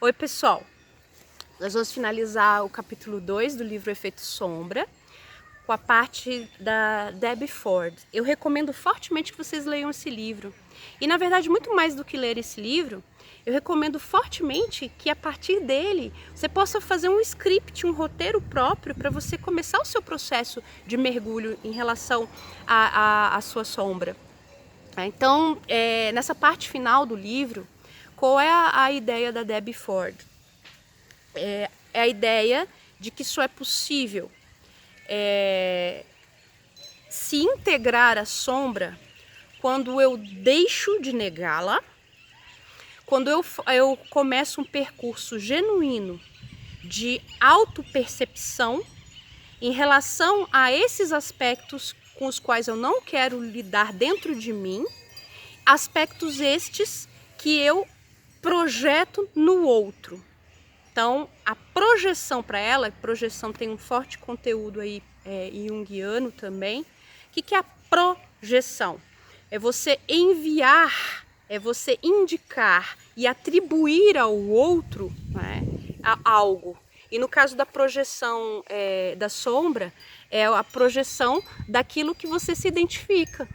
Oi pessoal, nós vamos finalizar o capítulo 2 do livro Efeito Sombra com a parte da Debbie Ford. Eu recomendo fortemente que vocês leiam esse livro. E na verdade, muito mais do que ler esse livro, eu recomendo fortemente que a partir dele você possa fazer um script, um roteiro próprio para você começar o seu processo de mergulho em relação à sua sombra. Então, nessa parte final do livro, qual é a ideia da Debbie Ford? É a ideia de que só é possível se integrar à sombra quando eu deixo de negá-la, quando eu começo um percurso genuíno de autopercepção em relação a esses aspectos com os quais eu não quero lidar dentro de mim, aspectos estes que eu projeto no outro. Então, a projeção para ela, projeção tem um forte conteúdo aí junguiano também. O que é a projeção? É você enviar, é você indicar e atribuir ao outro, né, algo. E no caso da projeção da sombra, é a projeção daquilo que você se identifica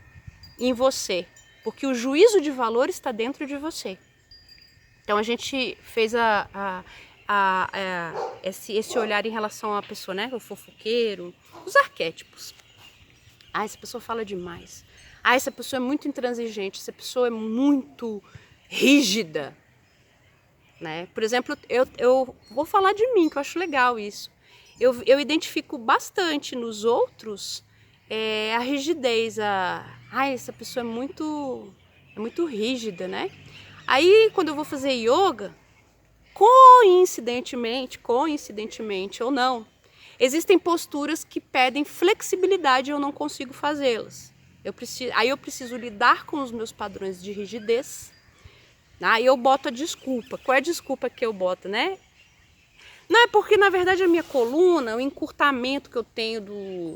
em você. Porque o juízo de valor está dentro de você. Então a gente fez esse olhar em relação à pessoa, né? O fofoqueiro, os arquétipos. Ah, essa pessoa fala demais. Ah, essa pessoa é muito intransigente, essa pessoa é muito rígida. Né? Por exemplo, eu vou falar de mim, que eu acho legal isso. Eu identifico bastante nos outros a rigidez, essa pessoa é muito rígida, né? Aí, quando eu vou fazer yoga, coincidentemente ou não, existem posturas que pedem flexibilidade e eu não consigo fazê-las. Aí eu preciso lidar com os meus padrões de rigidez. Aí eu boto a desculpa. Qual é a desculpa que eu boto, né? Não, é porque na verdade a minha coluna, o encurtamento que eu tenho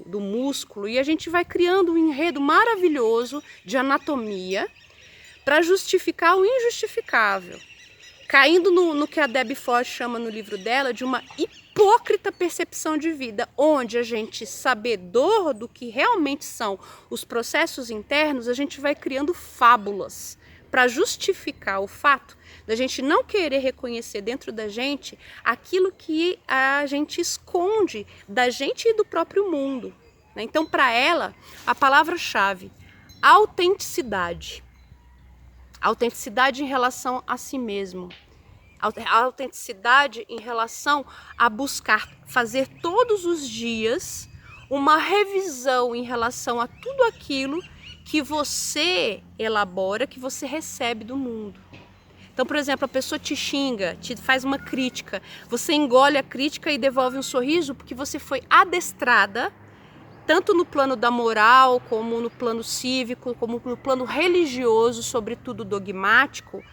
do músculo, e a gente vai criando um enredo maravilhoso de anatomia para justificar o injustificável. Caindo no que a Debbie Ford chama no livro dela de uma hipócrita percepção de vida, onde a gente, sabedor do que realmente são os processos internos, a gente vai criando fábulas para justificar o fato da gente não querer reconhecer dentro da gente aquilo que a gente esconde da gente e do próprio mundo. Então, para ela, a palavra-chave, autenticidade. Autenticidade em relação a si mesmo. A autenticidade em relação a buscar fazer todos os dias uma revisão em relação a tudo aquilo que você elabora, que você recebe do mundo. Então, por exemplo, a pessoa te xinga, te faz uma crítica, você engole a crítica e devolve um sorriso porque você foi adestrada, tanto no plano da moral, como no plano cívico, como no plano religioso, sobretudo dogmático,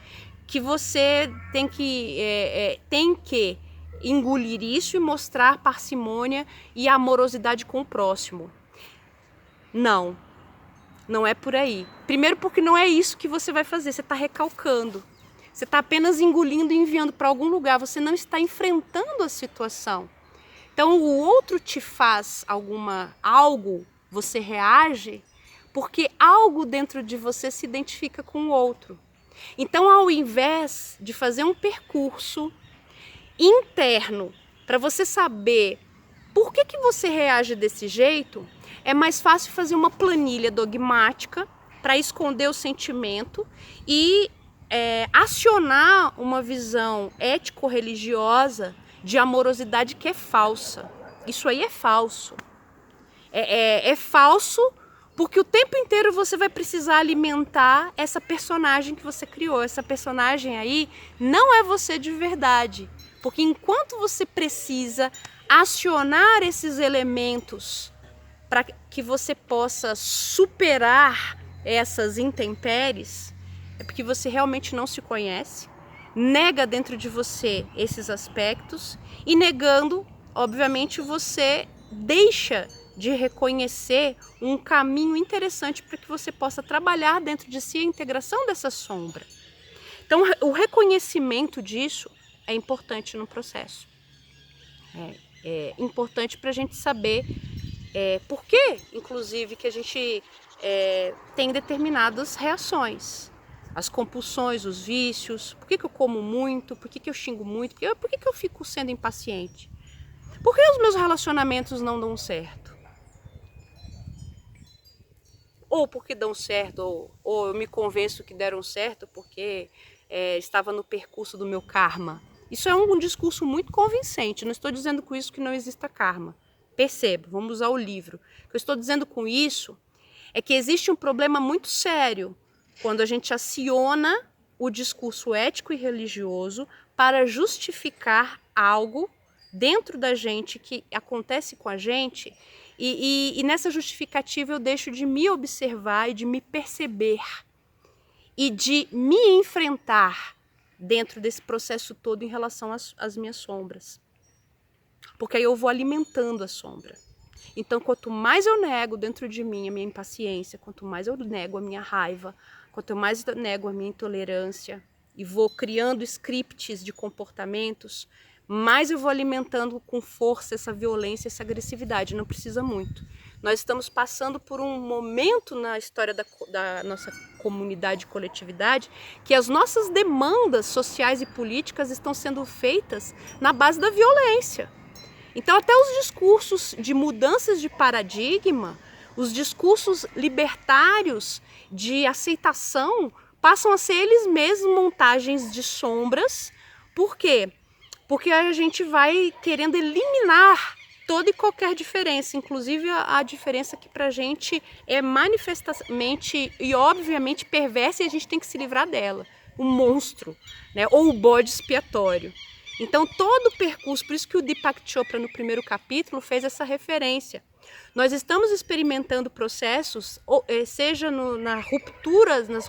que você tem que engolir isso e mostrar parcimônia e amorosidade com o próximo. Não é por aí. Primeiro porque não é isso que você vai fazer, você está recalcando. Você está apenas engolindo e enviando para algum lugar, você não está enfrentando a situação. Então o outro te faz algo, você reage, porque algo dentro de você se identifica com o outro. Então, ao invés de fazer um percurso interno para você saber por que você reage desse jeito, é mais fácil fazer uma planilha dogmática para esconder o sentimento e acionar uma visão ético-religiosa de amorosidade que é falsa. Isso aí é falso. É falso porque o tempo inteiro você vai precisar alimentar essa personagem que você criou. Essa personagem aí não é você de verdade. Porque enquanto você precisa acionar esses elementos para que você possa superar essas intempéries, é porque você realmente não se conhece, nega dentro de você esses aspectos e negando, obviamente, você deixa de reconhecer um caminho interessante para que você possa trabalhar dentro de si a integração dessa sombra. Então, o reconhecimento disso é importante no processo. É importante para a gente saber por que, inclusive, que a gente tem determinadas reações. As compulsões, os vícios, por que eu como muito, por que eu xingo muito, por que eu fico sendo impaciente? Por que os meus relacionamentos não dão certo? Ou porque dão certo, ou eu me convenço que deram certo porque estava no percurso do meu karma. Isso é um discurso muito convincente, não estou dizendo com isso que não exista karma. Perceba, vamos usar o livro. O que eu estou dizendo com isso é que existe um problema muito sério quando a gente aciona o discurso ético e religioso para justificar algo dentro da gente que acontece com a gente e nessa justificativa eu deixo de me observar e de me perceber e de me enfrentar dentro desse processo todo em relação às minhas sombras. Porque aí eu vou alimentando a sombra. Então, quanto mais eu nego dentro de mim a minha impaciência, quanto mais eu nego a minha raiva, quanto mais eu nego a minha intolerância e vou criando scripts de comportamentos, mais eu vou alimentando com força essa violência, essa agressividade. Não precisa muito. Nós estamos passando por um momento na história da nossa comunidade e coletividade que as nossas demandas sociais e políticas estão sendo feitas na base da violência. Então até os discursos de mudanças de paradigma, os discursos libertários de aceitação passam a ser eles mesmos montagens de sombras. Por quê? Porque a gente vai querendo eliminar toda e qualquer diferença, inclusive a diferença que pra gente é manifestamente e obviamente perversa e a gente tem que se livrar dela, o monstro, né? Ou o bode expiatório. Então todo o percurso, por isso que o Deepak Chopra no primeiro capítulo fez essa referência. Nós estamos experimentando processos, seja nas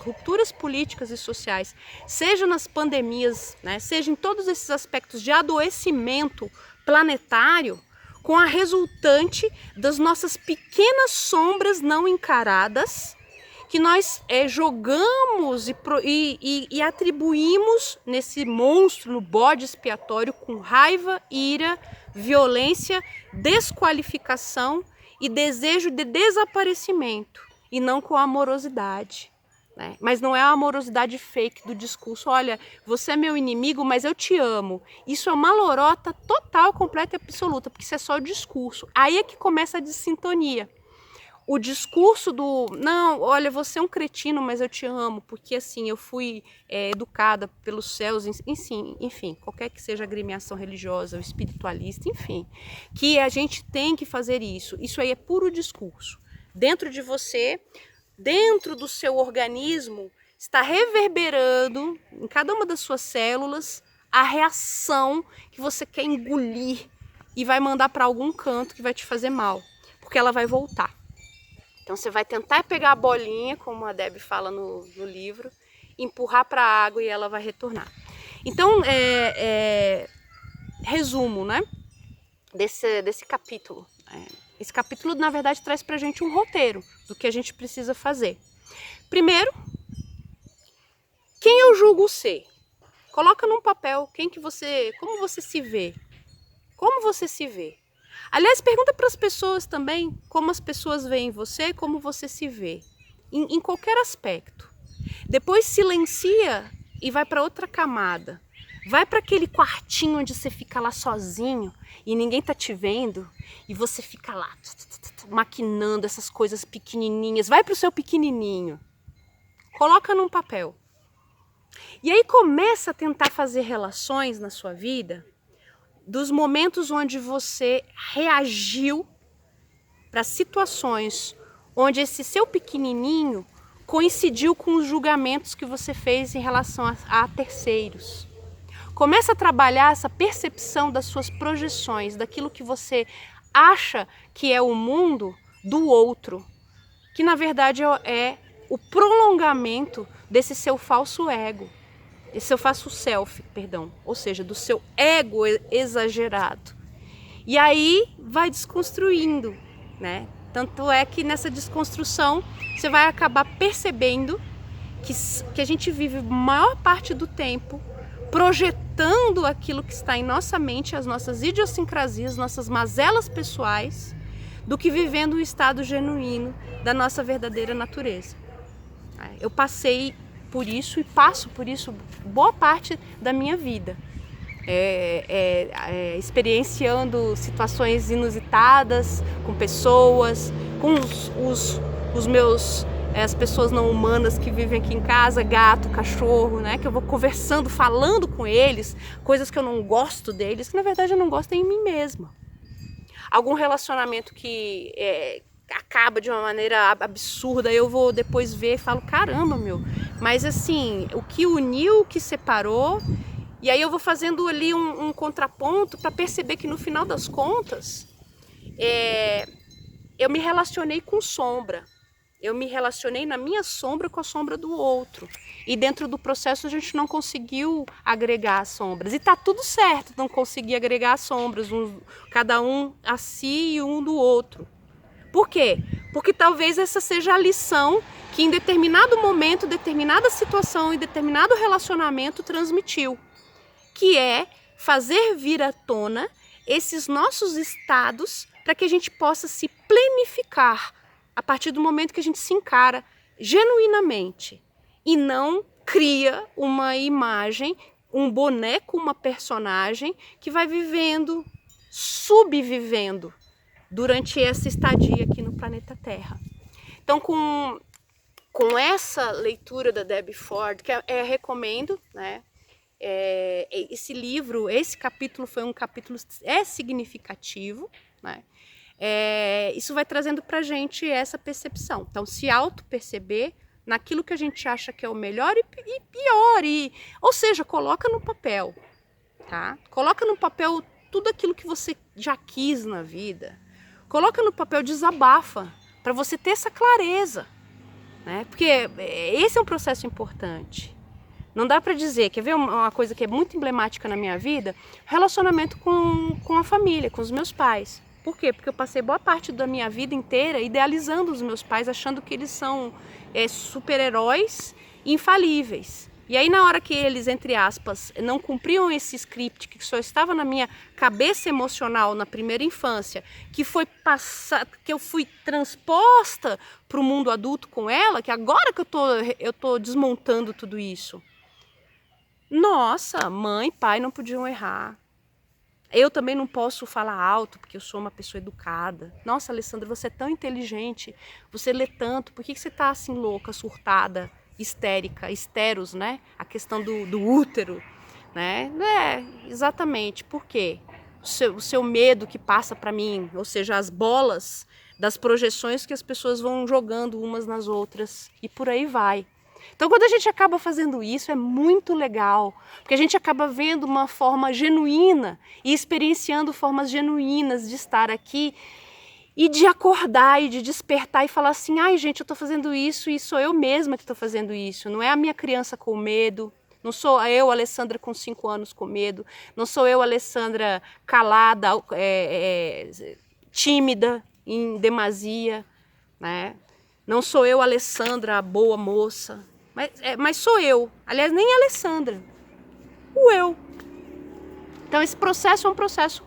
rupturas políticas e sociais, seja nas pandemias, né, seja em todos esses aspectos de adoecimento planetário, com a resultante das nossas pequenas sombras não encaradas, que nós jogamos e atribuímos nesse monstro, no bode expiatório, com raiva, ira, violência, desqualificação e desejo de desaparecimento, e não com amorosidade. Né? Mas não é a amorosidade fake do discurso, olha, você é meu inimigo, mas eu te amo. Isso é uma lorota total, completa e absoluta, porque isso é só o discurso. Aí é que começa a dessintonia. O discurso do, não, olha, você é um cretino, mas eu te amo, porque assim, eu fui educada pelos céus, enfim, qualquer que seja a agremiação religiosa, espiritualista, enfim, que a gente tem que fazer isso. Isso aí é puro discurso. Dentro de você, dentro do seu organismo, está reverberando em cada uma das suas células a reação que você quer engolir e vai mandar para algum canto que vai te fazer mal, porque ela vai voltar. Então você vai tentar pegar a bolinha, como a Deb fala no livro, empurrar para a água e ela vai retornar. Então, resumo, né, desse capítulo. Esse capítulo, na verdade, traz para a gente um roteiro do que a gente precisa fazer. Primeiro, quem eu julgo ser? Coloca num papel como você se vê. Como você se vê? Aliás, pergunta para as pessoas também como as pessoas veem você, como você se vê, em qualquer aspecto. Depois silencia e vai para outra camada. Vai para aquele quartinho onde você fica lá sozinho e ninguém tá te vendo e você fica lá maquinando essas coisas pequenininhas. Vai para o seu pequenininho. Coloca num papel. E aí começa a tentar fazer relações na sua vida dos momentos onde você reagiu para situações onde esse seu pequenininho coincidiu com os julgamentos que você fez em relação a terceiros. Começa a trabalhar essa percepção das suas projeções, daquilo que você acha que é o mundo do outro, que na verdade é o prolongamento desse seu falso ego. Esse eu faço self, perdão, ou seja, do seu ego exagerado. E aí vai desconstruindo, né? Tanto é que nessa desconstrução você vai acabar percebendo que a gente vive a maior parte do tempo projetando aquilo que está em nossa mente, as nossas idiosincrasias, nossas mazelas pessoais, do que vivendo um estado genuíno da nossa verdadeira natureza. Eu passei por isso e passo por isso boa parte da minha vida. Experienciando situações inusitadas, com pessoas, com os meus, as pessoas não humanas que vivem aqui em casa, gato, cachorro, né? Que eu vou conversando, falando com eles, coisas que eu não gosto deles, que na verdade eu não gosto em mim mesma. Algum relacionamento que acaba de uma maneira absurda, eu vou depois ver e falo, caramba, mas assim, o que uniu, o que separou. E aí eu vou fazendo ali um contraponto para perceber que no final das contas, eu me relacionei com sombra. Eu me relacionei na minha sombra com a sombra do outro. E dentro do processo a gente não conseguiu agregar as sombras. E tá tudo certo não conseguir agregar as sombras, cada um a si e um do outro. Por quê? Porque talvez essa seja a lição que em determinado momento, determinada situação, em determinado relacionamento transmitiu. Que é fazer vir à tona esses nossos estados para que a gente possa se plenificar a partir do momento que a gente se encara genuinamente e não cria uma imagem, um boneco, uma personagem que vai vivendo, subvivendo durante essa estadia aqui no planeta Terra. Então, com essa leitura da Debbie Ford, que recomendo, né? Esse livro, esse capítulo foi um capítulo significativo, né? Isso vai trazendo pra gente essa percepção. Então, se auto-perceber naquilo que a gente acha que é o melhor e pior, ou seja, coloca no papel, tá? Coloca no papel tudo aquilo que você já quis na vida. Coloca no papel, desabafa, para você ter essa clareza, né? Porque esse é um processo importante. Não dá para dizer, quer ver uma coisa que é muito emblemática na minha vida? Relacionamento com a família, com os meus pais. Por quê? Porque eu passei boa parte da minha vida inteira idealizando os meus pais, achando que eles são super-heróis infalíveis. E aí na hora que eles, entre aspas, não cumpriam esse script que só estava na minha cabeça emocional na primeira infância, que foi que eu fui transposta para o mundo adulto com ela, que agora que eu tô desmontando tudo isso. Nossa, mãe e pai não podiam errar. Eu também não posso falar alto, porque eu sou uma pessoa educada. Nossa, Alessandra, você é tão inteligente, você lê tanto, por que você tá assim louca, surtada, histérica, histérus, né? A questão do útero, né? Exatamente, por quê? O seu medo que passa para mim, ou seja, as bolas das projeções que as pessoas vão jogando umas nas outras, e por aí vai. Então, quando a gente acaba fazendo isso, é muito legal, porque a gente acaba vendo uma forma genuína e experienciando formas genuínas de estar aqui e de acordar e de despertar e falar assim, ai gente, eu estou fazendo isso e sou eu mesma que estou fazendo isso, não é a minha criança com medo, não sou eu, Alessandra, com 5 anos com medo, não sou eu, Alessandra, calada, tímida, em demasia, né? Não sou eu, Alessandra, a boa moça. Mas sou eu, aliás, nem a Alessandra, o eu. Então esse processo é um processo